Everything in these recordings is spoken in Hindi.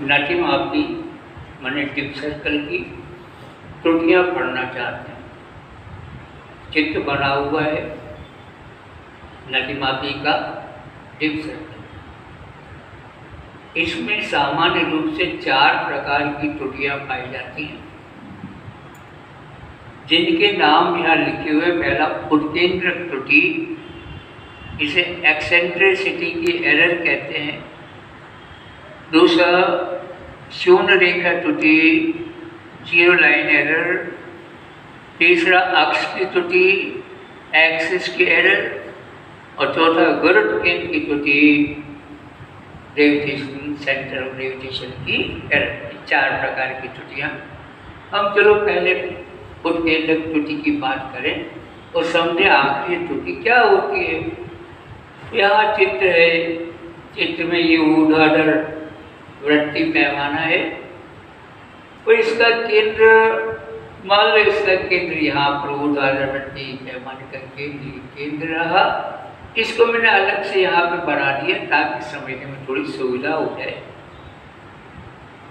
नाटिमापी माने टिप सर्कल की त्रुटियां पढ़ना चाहते हैं। चित्र बना हुआ है नाटिमापी का टिप सर्कल। इसमें सामान्य रूप से 4 प्रकार की त्रुटियां पाई जाती हैं, जिनके नाम यहाँ लिखे हुए। पहला उत्केंद्रक त्रुटि, इसे एक्सेंट्रिसिटी की एरर कहते हैं। दूसरा शून्य रेखा त्रुटि, जीरो लाइन एरर। तीसरा अक्ष की त्रुटि, एक्सिस की एरर। और चौथा गुरुत्व केंद्र की त्रुटि, ग्रेविटेशन सेंटर ऑफ ग्रेविटेशन की एरर। 4 प्रकार की त्रुटियां। हम चलो पहले उत्केंद्रक त्रुटि की बात करें और समझे आखिरी त्रुटि क्या होती है। यहाँ चित्र है, चित्र में ये ऊर्ध्वाधर वृत्तीय पैमाना है और इसका केंद्र, मान लो इसका केंद्र यहाँ पर ऊर्ध्वाधर वृत्तीय पैमाने का केंद्र रहा। इसको मैंने अलग से यहाँ पे बना दिया ताकि समझने में थोड़ी सुविधा हो जाए।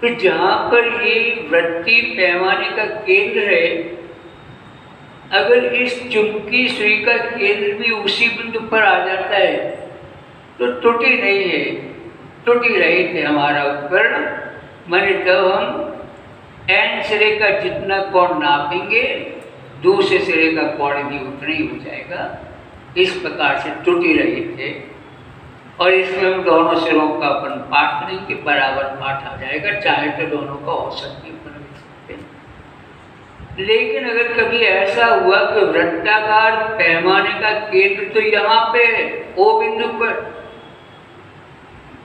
तो जहाँ पर ये वृत्तीय पैमाने का केंद्र है, अगर इस चुंबकीय सुई का केंद्र भी उसी बिंदु पर आ जाता है तो त्रुटि नहीं है, त्रुटि रहित है हमारा उपकरण। माने जब हम एन सिरे का जितना कोण नापेंगे, दूसरे सिरे का कोण भी उतना ही हो जाएगा। इस प्रकार से त्रुटि रहित है। और इसमें हम दोनों सिरों का अपन पाठ करेंगे, बराबर पाठ आ जाएगा। चाहे तो दोनों का औसत भी अपन ले सकते हैं। लेकिन अगर कभी ऐसा हुआ कि वृत्ताकार पैमाने का केंद्र तो यहाँ पे है, ओ बिंदु पर,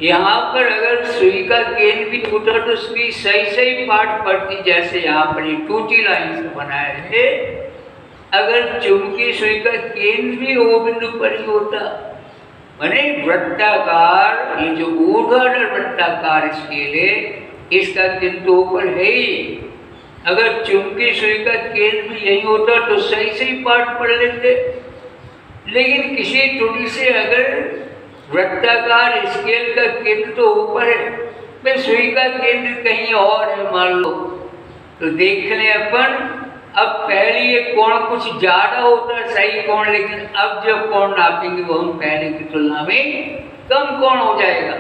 यहाँ पर अगर सुई का केंद्र भी टूटा तो उसकी सही पाठ पड़ती, जैसे यहाँ पर ये टूटी लाइन से बनाया है। अगर चुंबकीय सुई का केंद्र भी ओ बिंदु पर ही होता, माने वृत्ताकार, ये जो ऊर्ध्वाधर वृत्ताकार स्केल है, इसका केंद्र तो ऊपर है ही। अगर चुंबकीय सुई का केंद्र भी यही होता तो सही पाठ पढ़ लेते। लेकिन किसी त्रुटि से अगर वृत्ताकार स्केल का केंद्र तो ऊपर है, मैं सुई का केंद्र कहीं और है मान लो, तो देख लें अपन। अब पहले ये कोण कुछ ज्यादा होता है, सही कोण, लेकिन अब जब कोण नापेंगे वो हम पहले की तुलना में कम कोण हो जाएगा।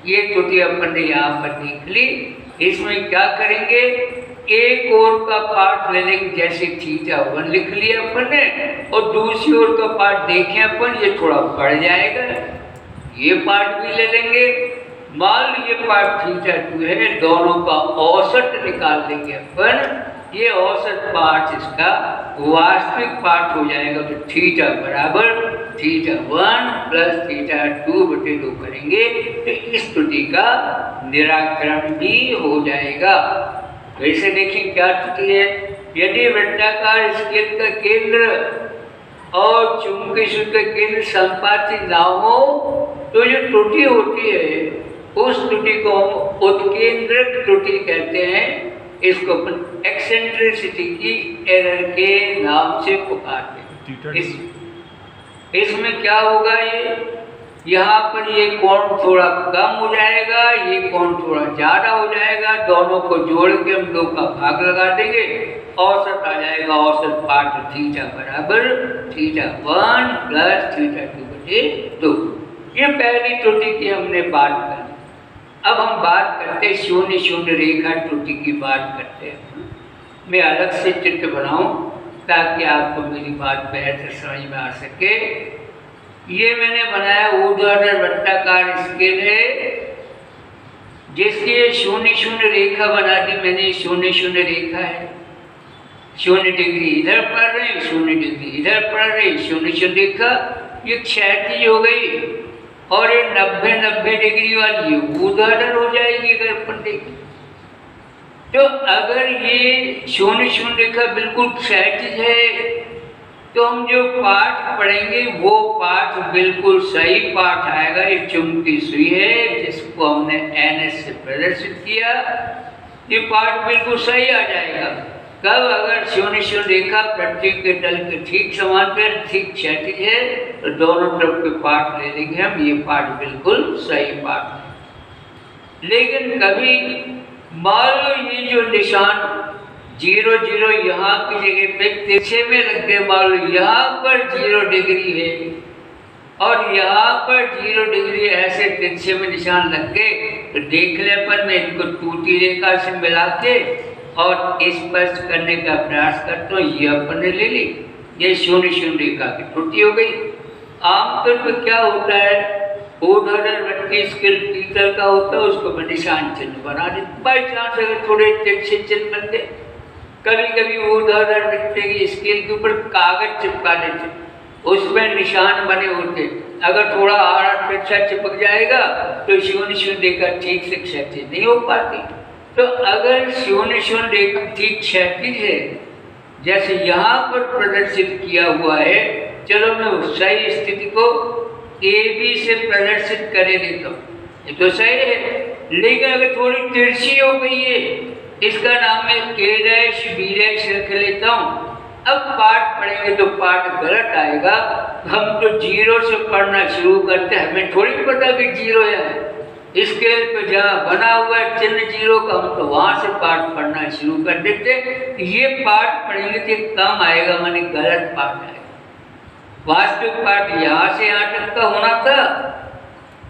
ये त्रुटि अपन ने यहाँ पर देख ली। इसमें क्या करेंगे, एक ओर का पार्ट ले लेंगे, जैसे θ1 लिख लिया अपन ने, और दूसरी ओर का पार्ट देखें अपन, ये थोड़ा बढ़ जाएगा। ये पार्ट भी ले लेंगे। मान लो ये पार्ट θ2 है, दोनों का औसत निकाल लेंगे अपन। ये औसत पार्ट इसका वास्तविक पार्ट हो जाएगा। तो θ बराबर θ1 प्लस θ2/2 करेंगे तो इस त्रुटि का निराकरण भी हो जाएगा। वैसे देखिए क्या त्रुटि है। यदि वृत्ताकार स्केल का केंद्र और चुंबकीय सुई का केंद्र संपाती ना हो तो जो त्रुटि होती है उस त्रुटि को हम उत्केंद्रक त्रुटि कहते हैं। इसको अपन एक्सेंट्रिसिटी की एरर के नाम से पुकारते हैं। इसमें क्या होगा, ये यहाँ पर ये कोण थोड़ा कम हो जाएगा, ये कोण थोड़ा ज्यादा हो जाएगा। दोनों को जोड़ के हम 2 का भाग लगा देंगे, औसत आ जाएगा। औसत पार्ट θ बराबर θ1 प्लस θ2/2। ये पहली त्रुटि की हमने बात कर। अब हम बात करते हैं शून्य रेखा त्रुटि की बात करते हैं। मैं अलग से चित्र बनाऊं ताकि आपको मेरी बात बेहतर समझ में आ सके। ये मैंने बनाया ऊर्ध्वाधर वृत्ताकार स्केल है, जिसकी शून्य रेखा बना दी मैंने। शून्य रेखा है, 0 डिग्री इधर पड़ रही, 0 डिग्री इधर पड़ रही। 0 रेखा ये क्षैतिज हो गई और ये 90 डिग्री वाली ऊर्ध्वाधर हो जाएगी अगर अपन देखें तो। अगर ये 0 रेखा बिल्कुल क्षैतिज है तो हम जो पाठ पढ़ेंगे वो पाठ बिल्कुल सही पाठ आएगा। ये चुंबकीय सुई है जिसको हमने NS से प्रदर्शित किया, ये पाठ बिल्कुल सही आ जाएगा। कब, अगर 0 रेखा पृथ्वी के तल के ठीक समांतर ठीक क्षैतिज है तो दोनों तरफ के पाठ ले लेंगे हम। ये पाठ बिल्कुल सही पाठ है। लेकिन कभी मान लो ये जो निशान 0 0 यहाँ की जगह पे तिरछे में लग गए, मान लो यहाँ पर 0 डिग्री है और यहाँ पर 0 डिग्री ऐसे तिरछे में निशान लग गए, तो देख ले पर मैं इनको टूटी रेखा से मिला के और स्पर्श करने का प्रयास करता हूँ। ये अपन ने ले ली, ये शून्य शून्य रेखा की त्रुटि हो गई। आमतौर पर क्या होता है, ऊर्ध्वाधर वृत्तीय स्केल पीतल का होता है, उसको मैं निशान चिन्ह बना देता। बाई चांस अगर थोड़े तिरछे चिन्ह बन गए, कभी कभी ऊर्ध्वाधर वृत्तीय स्केल के ऊपर कागज चिपका देते, उसमें निशान बने होते, अगर थोड़ा आड़ा तिरछा चिपक जाएगा तो शून्य शून्य रेखा ठीक से क्षैतिज नहीं हो पाती। तो अगर शून्य शून्य रेखा ठीक क्षैतिज है, जैसे यहाँ पर प्रदर्शित किया हुआ है, चलो मैं सही स्थिति को ए बी से प्रदर्शित करे देता हूँ, ये तो सही है। लेकिन अगर थोड़ी तिरछी हो गई है, इसका नाम है ए डैश बी डैश रख लेता हूँ। अब पाठ पढ़ेंगे तो पाठ गलत आएगा। हम तो 0 से पढ़ना शुरू करते हैं, हमें थोड़ी पता कि 0 है। स्केल पे जहाँ बना हुआ है चिन्ह 0 का, हम तो वहां से पाठ पढ़ना शुरू कर देते। ये पाठ पढ़ेंगे तो कम आएगा, माने गलत पाठ आएगा। वास्तविक पाठ यहाँ से यहाँ तक का होना था,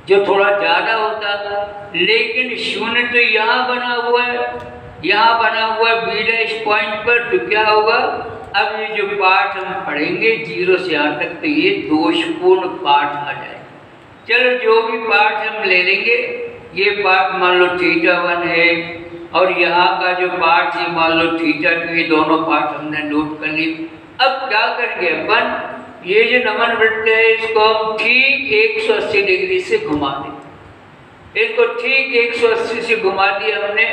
जो थोड़ा ज्यादा होता, लेकिन शून्य तो यहाँ बना हुआ है, यहाँ बना हुआ है बी डैश पॉइंट पर, तो क्या होगा, अब ये जो पाठ हम पढ़ेंगे 0 से यहाँ तक, तो ये दोषपूर्ण पाठ आ जाएगा। चलो जो भी पाठ हम ले लेंगे, ये पाठ मान लो θ1 है और यहाँ का जो पाठ है मान लो θ2, ये दोनों पाठ हमने नोट कर ली। अब क्या करेंगे अपन, ये जो नमन वृत्त है इसको हम ठीक 180 डिग्री से घुमा दें। इसको ठीक 180 से घुमा दिया हमने।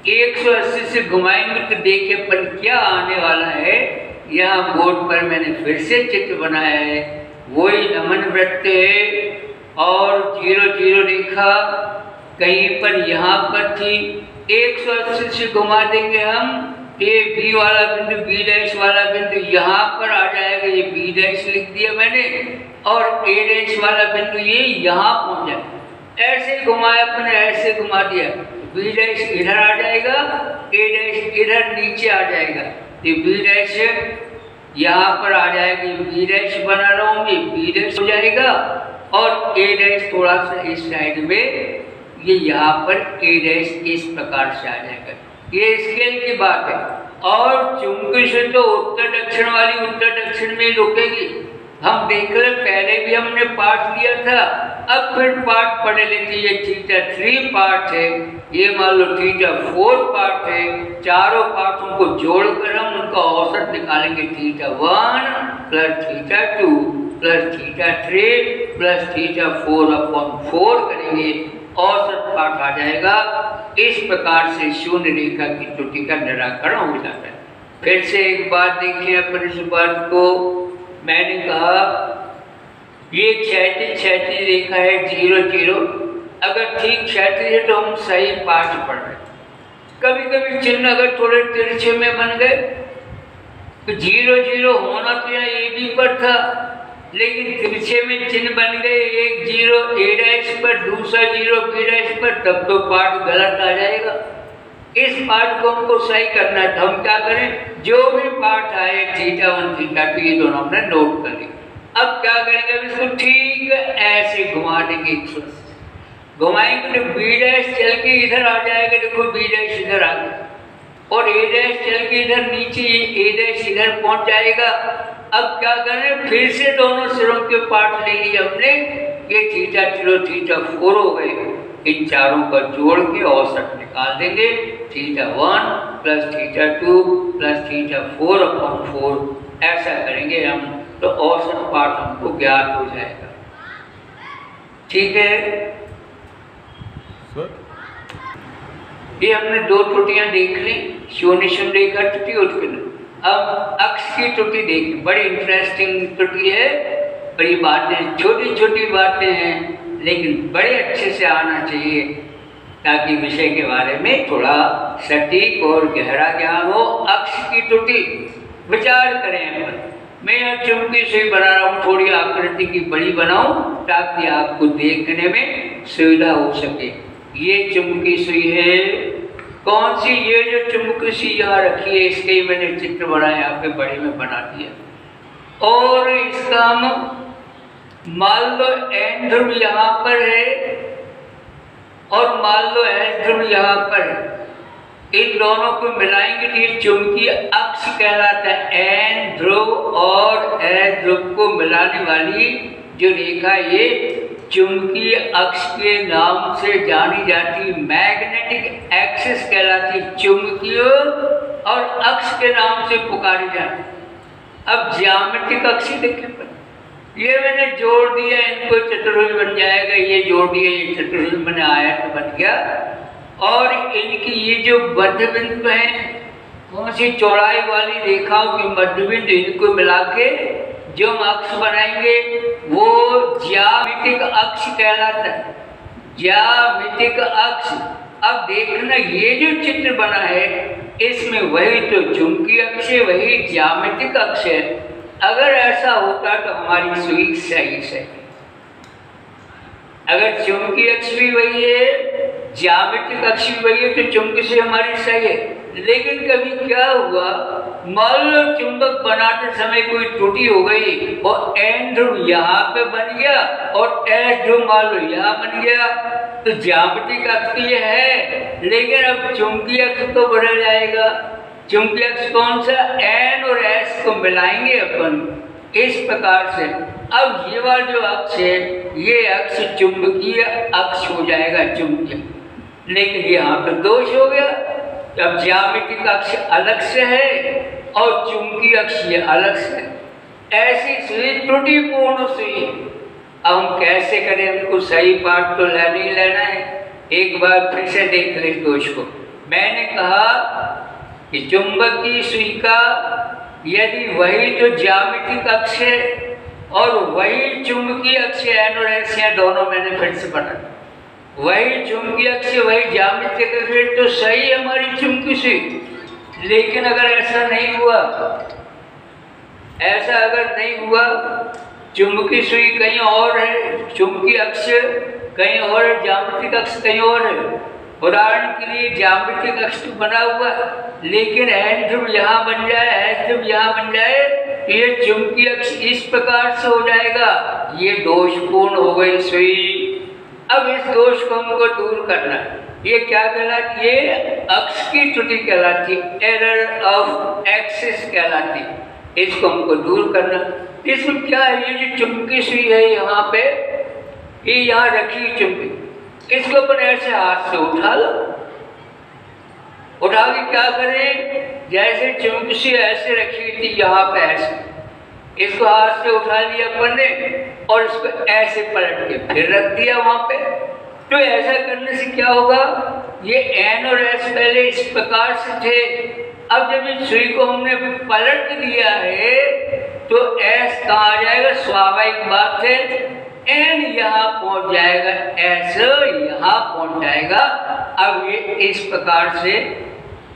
180 से घुमाएंगे तो देखिए पर क्या आने वाला है। यहाँ बोर्ड पर मैंने फिर से चित्र बनाया है, वही नमन वृत्त है और 0 0 रेखा कहीं पर यहाँ पर थी। 180 से घुमा देंगे हम, ये बी वाला बिंदु बी डैश वाला बिंदु यहाँ पर आ जाएगा, ये बी डैश लिख दिया मैंने, और ए डैश वाला बिंदु ये यहाँ पहुँच जाए। ऐसे घुमाया अपने, ऐसे घुमा दिया, बी डैश इधर आ जाएगा, ए डैश इधर नीचे आ जाएगा, ये बी डैश यहाँ पर आ जाएगा, बी डैश बना रहा हूँ, ये बी डैश हो जाएगा और ए डैश थोड़ा सा इस साइड में, ये यहाँ पर ए डैश इस प्रकार से आ जाएगा। ये स्केल की बात है। और चुंबकीय से तो उत्तर दक्षिण वाली उत्तर दक्षिण में रुकेगी। हम देख रहे पहले भी हमने पाठ लिया था, अब फिर पाठ पढ़ लेते। ये θ3 पाठ है, ये मान लो θ4 पाठ है। चारों पाठों को जोड़कर हम उनका औसत निकालेंगे, θ1 प्लस θ2 प्लस θ3 प्लस θ4/4 करेंगे, औसत पाठ आ जाएगा। इस प्रकार से शून्य रेखा की त्रुटि का निराकरण हो जाता है। फिर से एक बात देखिए अपन इस बात को, मैंने कहा ये क्षैतिज रेखा है 0 0, अगर ठीक क्षैतिज है तो हम सही पाठ पढ़ रहे। कभी कभी चिन्ह अगर थोड़े तिरछे में बन गए तो 0 0 होना तो यहाँ ए बी पर था, लेकिन तिरछे में चिन्ह बन गए, एक 0 ए डैश पर, दूसरा 0 बी डैश पर, तब तो पाठ गलत आ जाएगा। इस पाठ को हमको सही करना है, तो हम क्या करें, जो भी पाठ आए θ1 θ2 ये दोनों हमने नोट कर ली। अब क्या करेंगे, इसको ठीक ऐसे घुमा देंगे, 180 घुमाएंगे तो बी डैश चल के इधर आ जाएगा, देखो बी डैश इधर आ गया, और ए डैश चल के इधर नीचे, ए डैश इधर पहुंच जाएगा। अब क्या करें, फिर से दोनों सिरों के पाठ ले लिए हमने, ये θ3 θ4 हो गए। इन चारों का जोड़ के औसत निकाल देंगे, θ1 प्लस θ2 प्लस θ4/4, ऐसा करेंगे हम तो औसत पाठ हमको ज्ञात हो जाएगा। ठीक है, ये हमने 2 त्रुटियां देख ली, शून्य शून्य रेखा त्रुटि और उत्कीर्ण। अब अक्ष की त्रुटि देखिए, बड़ी इंटरेस्टिंग त्रुटि है। बड़ी बातें, छोटी छोटी बातें हैं, लेकिन बड़े अच्छे से आना चाहिए ताकि विषय के बारे में थोड़ा सटीक और गहरा ज्ञान हो। अक्ष की त्रुटि विचार करें अपन। मैं यहाँ चुंबकीय सुई बना रहा हूँ, थोड़ी आकृति की बड़ी बनाऊं ताकि आपको देखने में सुविधा हो सके। ये चुंबकी सुई है। कौन सी? ये जो चुंबकी सुई यहाँ रखी है, इसके ही मैंने चित्र बनाया, यहाँ पे बड़े में बना दिया। और इसका हम मान लो एन ध्रुव यहाँ पर है और मान लो एस ध्रुव यहाँ पर है। इन दोनों को मिलाएंगे तो ये चुंबकीय अक्ष कहलाता है। एन ध्रुव और एस ध्रुव को मिलाने वाली जो रेखा ये चुंबकीय अक्ष के नाम से जानी जाती, मैग्नेटिक एक्सिस कहलाती, चुंबकीय और अक्ष के नाम से पुकारी जाती। अब ज्यामितिक अक्ष देखें, ये मैंने जोड़ दिया, इनको चतुर्भुज बन जाएगा। ये जोड़ दिया, ये चतुर्भुज मैंने आयत बन गया। और इनकी ये जो मध्य बिंदु है, कौन सी? चौड़ाई वाली रेखाओं की मध्य बिंदु, इनको मिला के जो हम अक्ष बनाएंगे वो ज्यामितिक अक्ष कहलाता है। ज्यामितिक अक्ष। अब देखना, ये जो चित्र बना है इसमें वही तो चुंबकीय अक्ष है, वही ज्यामितिक अक्ष है। अगर ऐसा होता तो हमारी सुई सही है। अगर चुंबकीय अक्ष भी वही है, ज्यामितिक अक्ष भी वही है, तो चुंबक से हमारी सही है। लेकिन कभी क्या हुआ, मान लो चुंबक बनाते समय कोई त्रुटि हो गई और एन ध्रुव यहाँ पे बन गया और एस ध्रुव मान लो यहाँ बन गया, तो ज्यामितिक अक्ष ये है, लेकिन अब चुंबकीय अक्ष तो बदल जाएगा। चुंबकीय अक्ष कौन सा? एन और एस को मिलाएंगे अपन इस प्रकार से। अब ये वाला जो अक्ष है, ये अक्ष चुंबकीय अक्ष हो जाएगा, चुंबकीय। लेकिन यहाँ पे दोष हो गया। अब ज्यामितिक अक्ष अलग से है और चुंबकीय अक्ष ये अलग से है। ऐसी सुई त्रुटिपूर्ण सुई। अब हम कैसे करें? हमको सही पाठ तो लेना ही लेना है। एक बार फिर से देख ले दोष को। मैंने कहा कि चुंबकीय सुई का यदि वही तो ज्यामितिक अक्ष है और वही चुंबकीय अक्ष एन और एस, दोनों मैंने फिर से बना, वही चुंबकीय अक्ष वही ज्यामितिक अक्ष, तो सही हमारी चुंबकीय सुई। लेकिन अगर ऐसा नहीं हुआ, ऐसा अगर नहीं हुआ, चुंबकीय सुई कहीं और है, चुंबकीय अक्ष कहीं और है, ज्यामितिक अक्ष कहीं और है। उदाहरण के लिए ज्यामितिक अक्ष तो बना हुआ लेकिन एन ध्रुव यहाँ बन जाए, एस ध्रुव यहाँ बन जाए, ये चुंबकीय अक्ष इस प्रकार से हो जाएगा। ये दोषपूर्ण हो गई सुई। अब इस दोष को हमको दूर करना है। ये क्या कहलाती? ये अक्ष की त्रुटि कहलाती, एरर ऑफ एक्सिस कहलाती। इसको हमको दूर करना। इसमें क्या है? ये जो चुंबकीय सुई है यहाँ पे, ये यहाँ रखी चुंबकी, इसको अपन ऐसे हाथ से उठा लो। उठा के क्या करें? जैसे चुंबकीय सुई ऐसे रखी थी यहाँ पे, ऐसे इसको हाथ से उठा लिया अपन ने और इसको ऐसे पलट के फिर रख दिया वहां पे। तो ऐसा करने से क्या होगा? ये एन और एस पहले इस प्रकार से थे, अब जब इस सुई को हमने पलट दिया है तो एस कहाँ आ जाएगा? स्वाभाविक बात है, एन यहाँ पहुंच जाएगा, एस यहाँ पहुंच जाएगा। अब ये इस प्रकार से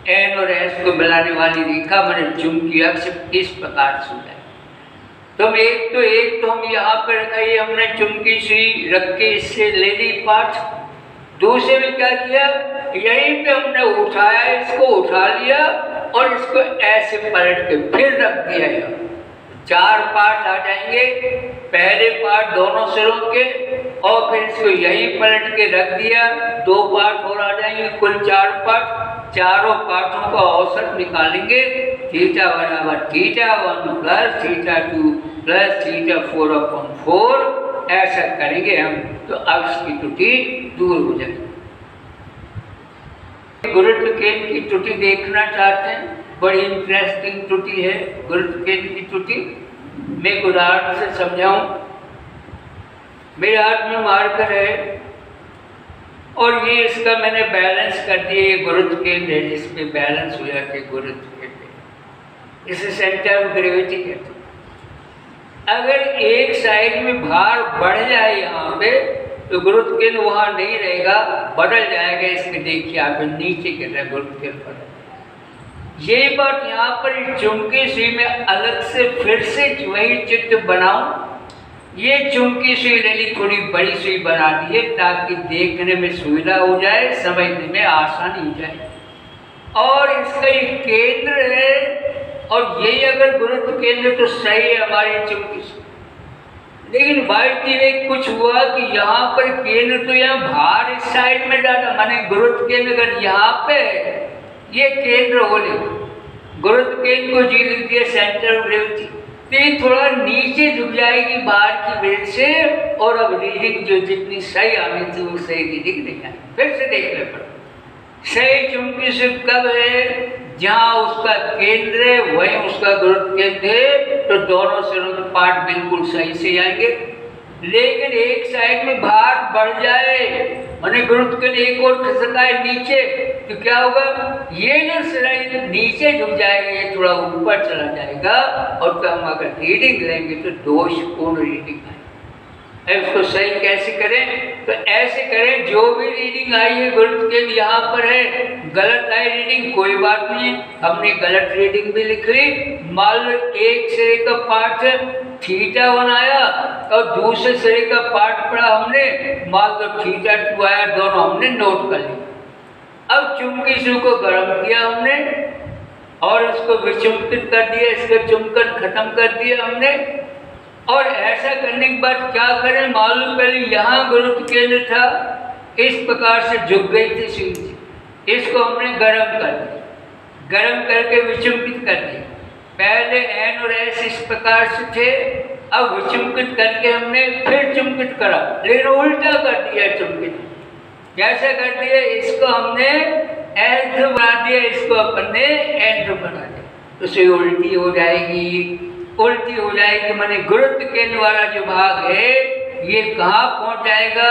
एन और एस को मिलाने वाली रेखा मैंने चुंबकीय अक्ष इस प्रकार से है। तो एक तो हम यहाँ पे रखा, ये हमने चुंबकीय सुई रख के इससे ले ली पाठ। दूसरे में क्या किया? यहीं पे हमने उठाया, इसको उठा लिया और इसको ऐसे पलट के फिर रख दिया। यहाँ 4 पार्ट आ जाएंगे। पहले पार्ट दोनों सिरों के और फिर इसको यहीं पलट के रख दिया। 2 पार्ट और आ जाएंगे, कुल 4 पार्ट। चारों पार्टों का औसत निकालेंगे। थीटा बराबर θ1 प्लस θ2 प्लस θ4/4 ऐसा करेंगे हम, तो अक्ष की त्रुटि दूर हो जाएगी। गुरुत्व केंद्र की त्रुटि देखना चाहते हैं? बड़ी इंटरेस्टिंग त्रुटि है गुरुत्व केंद्र की त्रुटि। मैं एक उदाहरण से समझाऊं। मेरे हाथ में मार्कर है और ये इसका मैंने बैलेंस कर दिया। ये गुरुत्व केंद्र है जिसमें बैलेंस हो जाते हैं गुरुत्व केंद्र, इसे सेंटर ऑफ ग्रेविटी कहते हैं। अगर एक साइड में भार बढ़ जाए यहाँ पे तो गुरुत्व केंद्र वहाँ नहीं रहेगा, बदल जाएगा। इसमें देखिए आप नीचे गिर रहा है गुरुत्व केंद्र पर। ये बात यहाँ पर चुंबकीय सुई में अलग से फिर से वही चित्र बनाऊं ये चुंबकीय सुई ले ली, थोड़ी बड़ी सुई बना दी है ताकि देखने में सुविधा हो जाए, समझने में आसानी हो जाए। और इसका एक केंद्र है और यही अगर गुरुत्व केंद्र तो सही है हमारी चुंबकीय सुई। लेकिन भाई में कुछ हुआ कि यहाँ पर केंद्र तो यहाँ बाहर इस साइड में ज्यादा, माने गुरुत्व केंद्र अगर यहाँ पे ये केंद्र हो ले, गुरुत्व केंद्र को जी लिखती है सेंटर ऑफ ग्रेविटी, तो ये थोड़ा नीचे झुक जाएगी बाहर की वजह से, और अब रीडिंग जो जितनी सही आनी थी वो सही रीडिंग नहीं आई। फिर से देखने पर सही चुंबकीय सुई कब है, जहाँ उसका केंद्र है वहीं उसका गुरुत्व केंद्र है, तो दोनों सिरों के पार्ट बिल्कुल सही से आएंगे। लेकिन एक साइड में भार बढ़ जाए, माने गुरुत्व केंद्र एक और खिसका है नीचे, तो क्या होगा, ये जो सिरा नीचे झुक जाएगा, ये थोड़ा ऊपर चला जाएगा, और तो हम अगर रीडिंग लेंगे तो दोषपूर्ण रीडिंग आएगी। उसको सही कैसे करें, तो ऐसे करें, जो भी रीडिंग आई है गुरुत्व केंद्र यहाँ पर है, गलत आई रीडिंग कोई बात नहीं, हमने गलत रीडिंग भी लिख ली। मान लो एक सिरे का पार्ट थीटा बनाया और दूसरे सिरे का पार्ट पड़ा हमने, मान लो थीटा 2 आया, दोनों हमने नोट कर लिया। अब चुंबकीय सुई को गर्म किया हमने और इसको विचुंबित कर दिया, इसका चुंबकन खत्म कर दिया हमने। और ऐसा करने के बाद क्या करें, मालूम पहले यहाँ गुरुत्व केंद्र था, इस प्रकार से झुक गई थी सुई, इसको हमने गर्म कर दिया, गर्म करके विचुंबित कर दिया। पहले एन और एस इस प्रकार से थे, अब विचुंबित करके हमने फिर चुंबित करा, लेकिन उल्टा कर दिया चुंबित। कैसे कर दिया, इसको हमने एंथ बना दिया, इसको अपन ने एंथ बना दिया, तो सुई उल्टी हो जाएगी। उल्टी हो जाएगी माने गुरुत्व केंद्र वाला जो भाग है ये कहाँ पहुंच जाएगा,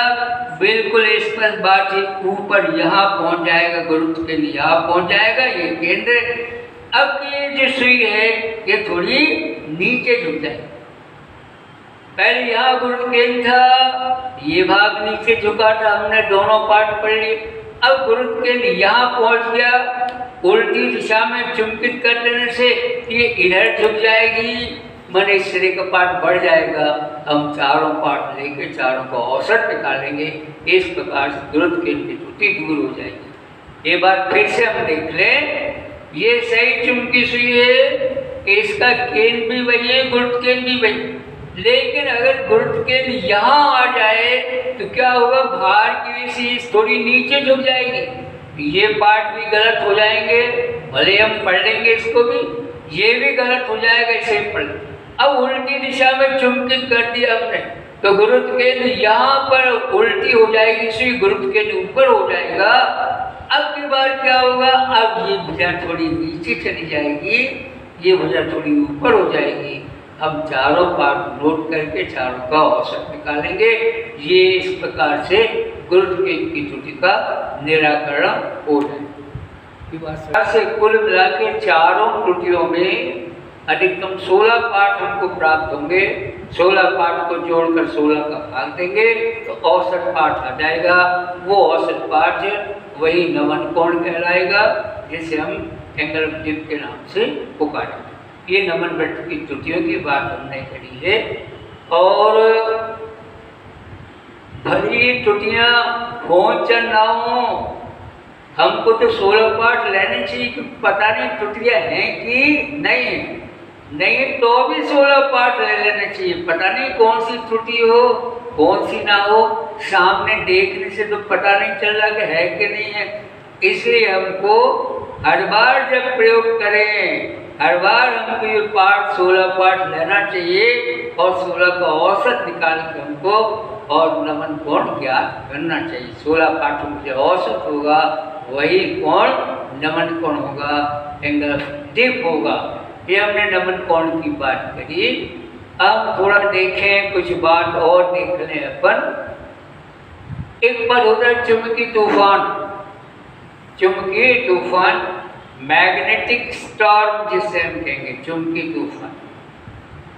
बिल्कुल स्पष्ट बात है, ऊपर यहाँ पहुंच जाएगा, गुरुत्व केंद्र यहाँ पहुंच जाएगा, ये केंद्र। अब ये जो सुई है ये थोड़ी नीचे झुक जाएगी, पहले यहाँ गुरुत्व केंद्र था, ये भाग नीचे झुका था, हमने दोनों पार्ट पढ़ लिए। अब गुरुत्व केंद्र यहाँ पहुंच गया, उल्टी दिशा में चुंबित कर देने से ये इधर झुक जाएगी, माने इस सिरे का पार्ट बढ़ जाएगा। हम चारों पार्ट लेके चारों का औसत निकालेंगे, इस प्रकार से गुरुत्व केंद्र की त्रुटि दूर हो जाएगी। ये बात फिर से हम देख लें, ये सही चुंबकीय सुई है, इसका केंद्र भी वही है, गुरुत्व केंद्र भी वही। लेकिन अगर गुरुत्व केंद्र यहाँ आ जाए तो क्या होगा, भार की वजह से थोड़ी नीचे झुक जाएगी, ये पार्ट भी गलत हो जाएंगे, भले हम पढ़ लेंगे इसको भी, ये भी गलत हो जाएगा, इसे पढ़। अब उल्टी दिशा में चुंबित कर दिया हमने, तो गुरुत्व केंद्र यहाँ पर उल्टी हो जाएगी, सुई गुरुत्व केंद्र ऊपर हो जाएगा। अब की बार क्या होगा, अब ये भुजा थोड़ी नीचे चली जाएगी, ये भुजा थोड़ी ऊपर हो जाएगी। हम चारों पार्ट नोट करके चारों का औसत निकालेंगे। ये इस प्रकार से गुरुत्व केंद्र की त्रुटि का निराकरण हो जाए। से कुल मिलाकर चारों त्रुटियों में अधिकतम 16 पार्ट हमको प्राप्त होंगे। 16 पार्ट को जोड़कर 16 का भाग देंगे तो औसत पार्ट आ जाएगा। वो औसत पार्ट वही नमन कोण कहलाएगा, जिसे हम एंगल ऑफ डिप के नाम से पुकारेंगे। ये नमन वृत्त की त्रुटियों की बात हमने करी है। और भली त्रुटियां हो या ना हो, हमको तो 16 पार्ट लेने चाहिए कि पता नहीं त्रुटियां हैं कि नहीं तो भी 16 पार्ट ले लेने चाहिए। पता नहीं कौन सी त्रुटि हो कौन सी ना हो, सामने देखने से तो पता नहीं चल रहा कि है कि नहीं है। इसलिए हमको हर बार जब प्रयोग करें, हर बार हमको ये पार्ट 16 पार्ट लेना चाहिए और 16 का औसत निकाल के हमको और नमन कोण ज्ञात करना चाहिए। 16 पार्टों में जो औसत होगा वही कोण नमन कोण होगा, एंगल ऑफ डिप होगा। ये हमने नमन कोण की बात करी। अब थोड़ा देखें, कुछ बात और देख लें अपन। एक पद होता है चुंबकीय तूफान। चुंबकीय तूफान, मैग्नेटिक स्टॉर्म जिसे हम कहेंगे, चुंबकीय तूफान।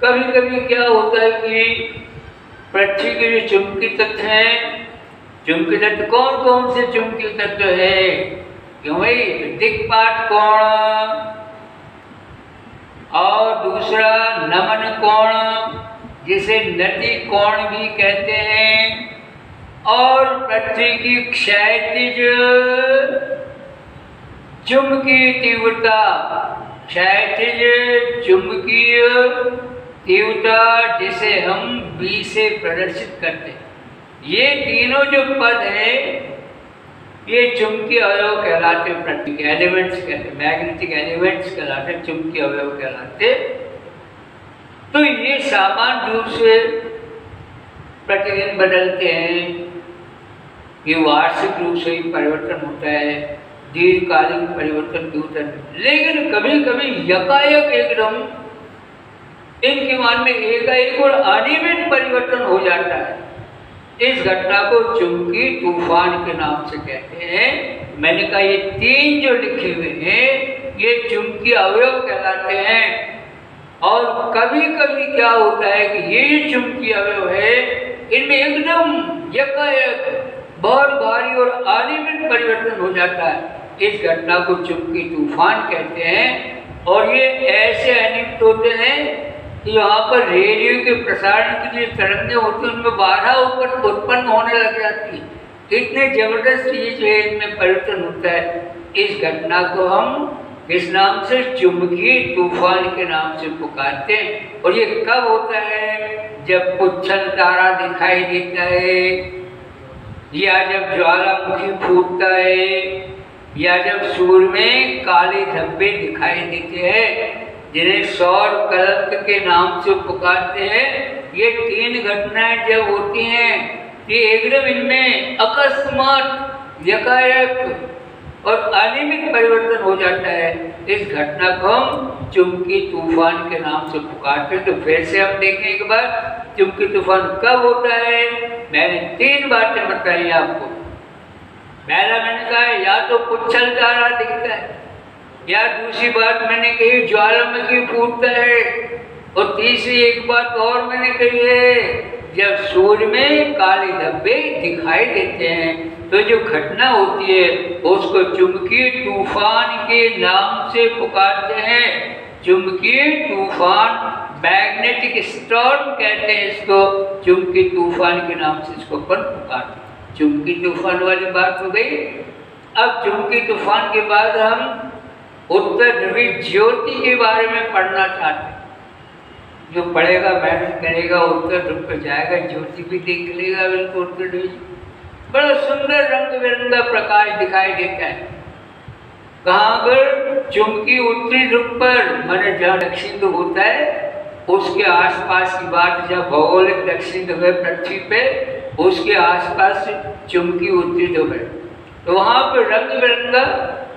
कभी कभी क्या होता है कि पृथ्वी के जो चुंबकीय तत्व हैं, चुंबकीय तत्व कौन कौन से चुंबकीय तत्व है, क्यों भाई, दिक्पात कोण और दूसरा नमन कोण, जिसे नदी कोण भी कहते हैं, और पृथ्वी की क्षैतिज चुंबकीय तीव्रता, क्षैतिज चुंबकीय तीव्रता जिसे हम B से प्रदर्शित करते हैं। ये तीनों जो पद है ये चुंबकीय अवयव कहलाते, पृथ्वी के एलिमेंट्स कहते, मैग्नेटिक एलिमेंट्स कहलाते, चुंबकीय अवयव कहलाते। तो ये सामान्य रूप से प्रतिदिन बदलते हैं, ये वार्षिक रूप से ही परिवर्तन होता है, दीर्घकालीन परिवर्तन भी होता है। लेकिन कभी कभी यकायक एकदम इनके मान में एकाएक और अनियमित परिवर्तन हो जाता है। इस घटना को चुंबकीय तूफान के नाम से कहते हैं। मैंने कहा ये तीन जो लिखे हुए हैं ये चुंबकीय अवयव कहलाते हैं। और कभी कभी क्या होता है कि ये चुंबकीय अवयव है, इनमें एकदम यकायक बहुत भारी और अनियमित परिवर्तन हो जाता है। इस घटना को चुंबकीय तूफान कहते हैं। और ये ऐसे अनियमित होते हैं कि यहाँ पर रेडियो के प्रसारण की जो तरंगें होती हैं उनमें बाधा उत्पन्न होने लग जाती है। इतने जबरदस्त चीज है, इनमें परिवर्तन होता है। इस घटना को हम इस नाम से चुंबकीय तूफान के नाम से पुकारते हैं। और ये कब होता है? जब पुच्छल तारा दिखाई देता है, या जब ज्वालामुखी फूटता है, या जब सूर्य में काले धब्बे दिखाई देते हैं, जिन्हें सौर कलंक के नाम से पुकारते हैं। ये तीन घटनाएं जब होती हैं, ये एकदम इनमें अकस्मात यकायक और अनियमित परिवर्तन हो जाता है। इस घटना को हम चुंबकीय तूफान के नाम से पुकारते हैं। तो फिर से हम देखें एक बार, चुंबकीय तूफान कब होता है? मैंने तीन बातें बताई आपको। पहला मैंने कहा या तो पुच्छल तारा दिखता है, या दूसरी बात मैंने कही ज्वालामुखी फूटता है, और तीसरी एक बात और मैंने कही है जब सूर्य में काले धब्बे दिखाई देते हैं। तो जो घटना होती है उसको चुंबकीय तूफान के नाम से पुकारते हैं। चुंबकीय तूफान, मैग्नेटिक स्टॉर्म कहते हैं इसको, चुंबकीय तूफान के नाम से इसको अपन पुकारते हैं। चुंबकीय तूफान वाली बात हो गई। अब चुंबकीय तूफान के बाद हम उत्तर ध्रुवी ज्योति के बारे में पढ़ना चाहते हैं। जो पढ़ेगा, मेहनत करेगा, उत्तर ध्रुव पर जाएगा, ज्योति भी देख लेगा। बिल्कुल उत्तर ध्रुव बड़ा सुंदर रंग बिरंगा प्रकाश दिखाई देता है। कहाँ पर? चुंबकीय उत्तरी ध्रुव पर, माने जहाँ दक्षिण ध्रुव होता है उसके आसपास की बात, जहाँ भौगोलिक दक्षिण ध्रुव है पृथ्वी पे, उसके आसपास चुंबकीय उत्तरी ध्रुव है। तो वहाँ पर रंग बिरंगा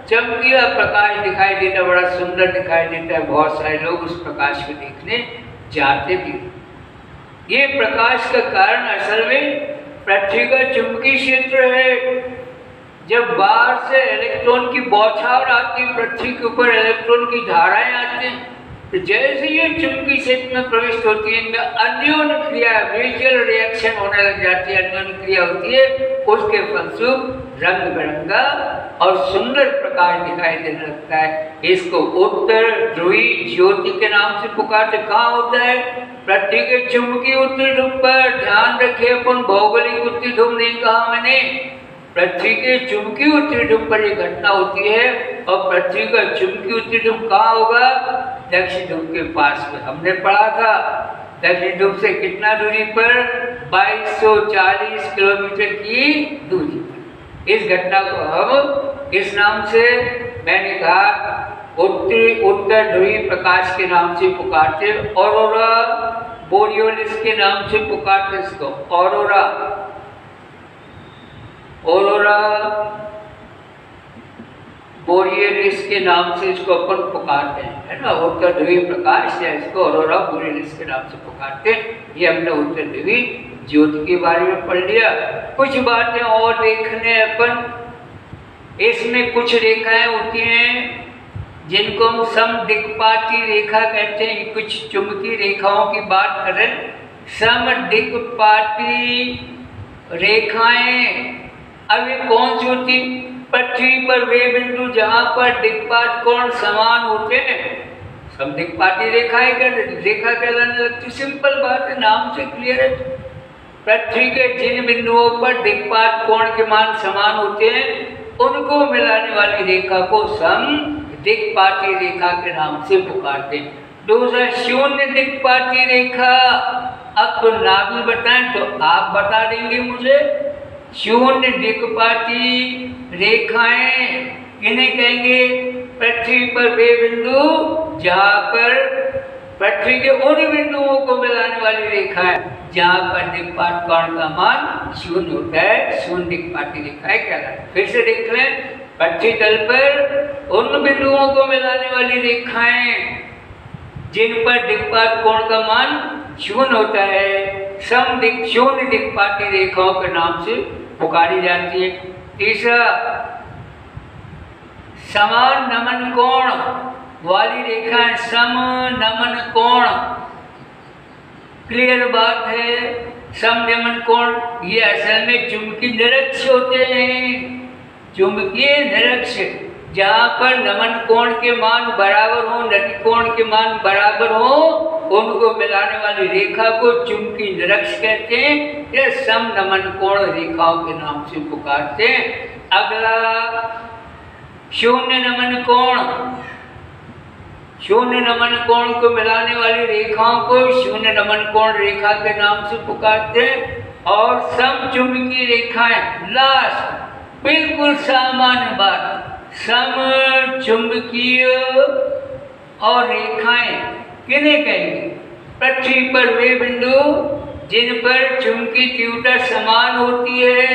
चमकीला प्रकाश दिखाई देता है, बड़ा सुंदर दिखाई देता है। बहुत सारे लोग उस प्रकाश को देखने जाते भी। ये प्रकाश का कारण असल में पृथ्वी का चुंबकीय क्षेत्र है। जब बाहर से इलेक्ट्रॉन की बौछार आती है, पृथ्वी के ऊपर इलेक्ट्रॉन की धाराएं आती हैं, तो जैसे ये चुंबकीय क्षेत्र में प्रविष्ट होती है, इनमें अन्योन्य क्रिया, म्यूचुअल रिएक्शन होने लग जाती है, अन्योन्य क्रिया होती है। उसके फलस्वरूप रंग बिरंगा और सुंदर प्रकाश दिखाई देने लगता है। इसको उत्तर ध्रुवी ज्योति के नाम से पुकारते। कहाँ होता है? पृथ्वी के चुंबकीय उत्तरी ध्रुव पर। ध्यान रखिए, अपन भौगोलिक उत्तरी ध्रुव नहीं कहा मैंने, पृथ्वी के चुंबकीय उत्तरी ध्रुव पर यह घटना होती है। और पृथ्वी का चुंबकीय उत्तरी ध्रुव कहाँ होगा? दक्षिण ध्रुव के पास में। हमने पढ़ा था दक्षिण ध्रुव से कितना दूरी पर? 2240 किलोमीटर की दूरी पर। इस घटना को हम इस नाम से, मैंने कहा, उत्तर ध्रुवी प्रकाश के नाम से पुकारते। ऑरोरा बोरियोलिस के नाम से पुकारते इसको। ऑरोरा बोरियोलिस के नाम से इसको अपन पुकारते हैं, है ना। उत्तर ध्रुवी प्रकाश या इसको ऑरोरा बोरियोलिस के नाम से पुकारते हैं। ये हमने उत्तर ध्रुवी ज्योति के बारे में पढ़ लिया। कुछ बातें और देखने अपन, इसमें कुछ रेखाएं होती हैं जिनको हम समदिक्पाती रेखा कहते हैं। कुछ चुंबकीय रेखाओं की बात करें, समदिक्पाती रेखाएं। अब ये कौन सी होती? पृथ्वी पर वे बिंदु जहां पर दिक्पात कोण समान होते हैं, समदिक्पाती रेखाएं रेखा कहलाने लगती। सिंपल बात है, नाम से क्लियर है। पृथ्वी के जिन बिंदुओं पर दिक्पात कोण के मान समान होते हैं उनको मिलाने वाली रेखा को समदिक्पाती रेखा के नाम से पुकारते हैं। दूसरा शून्य दिक्पाती रेखा। अब तो ना भी बताएं तो आप बता देंगे मुझे। शून्य दिक्पाती रेखाएं किन्हें कहेंगे? पृथ्वी पर वे बिंदु जहां पर पृथ्वी के उन बिंदुओं को मिलाने वाली रेखा है जहां पर दिक्पात कोण का मान शून्य होता है, शून्य दिक्पाती रेखाएं कहलाती है। फिर से देख लें, पृथ्वी तल पर उन बिंदुओं को मिलाने वाली रेखाएं जिन पर दिक्पात कोण का मान शून्य होता है शून्य दिक्पाती रेखाओं के नाम से पुकारी जाती है। तीसरा, समान नमन कोण वाली रेखाएं, सम नमन कोण। क्लियर बात है, सम नमन कोण ये असल में चुंबकीय निरक्ष होते हैं। चुंबकीय निरक्ष जहाँ पर नमन कोण के मान बराबर हो, नति कोण के मान बराबर हो, उनको मिलाने वाली रेखा को चुंबकीय निरक्ष कहते हैं या सम नमन कोण रेखाओं के नाम से पुकारते हैं। अगला, शून्य नमन कोण। शून्य नमन कोण को मिलाने वाली रेखाओं को शून्य नमन कोण रेखा के नाम से पुकारते हैं। और समचुंबकीय रेखाएं, लास्ट बिल्कुल सामान्य बात, समचुंबकीय और रेखाएं किन्हें कहेंगे? पृथ्वी पर वे बिंदु जिन पर चुंबकीय तीव्रता समान होती है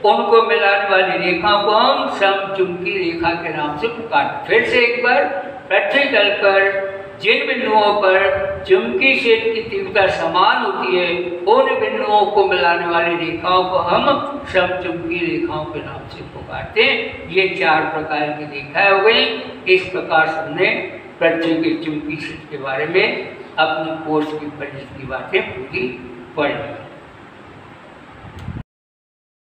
उनको मिलाने वाली रेखाओं को हम समचुंबकीय रेखा के नाम से पुकारते। फिर से एक बार, पृथ्वी तल पर जिन बिंदुओं पर चुंबकीय क्षेत्र की तीव्रता समान होती है उन बिंदुओं को मिलाने वाली रेखाओं को हम समचुंबकीय रेखाओं के नाम से पुकारते हैं। ये 4 प्रकार की रेखाएं हो गई। इस प्रकार से हमने पृथ्वी के चुंबकीय क्षेत्र के बारे में अपने कोर्स की परिचित की बातें पूरी पढ़ी।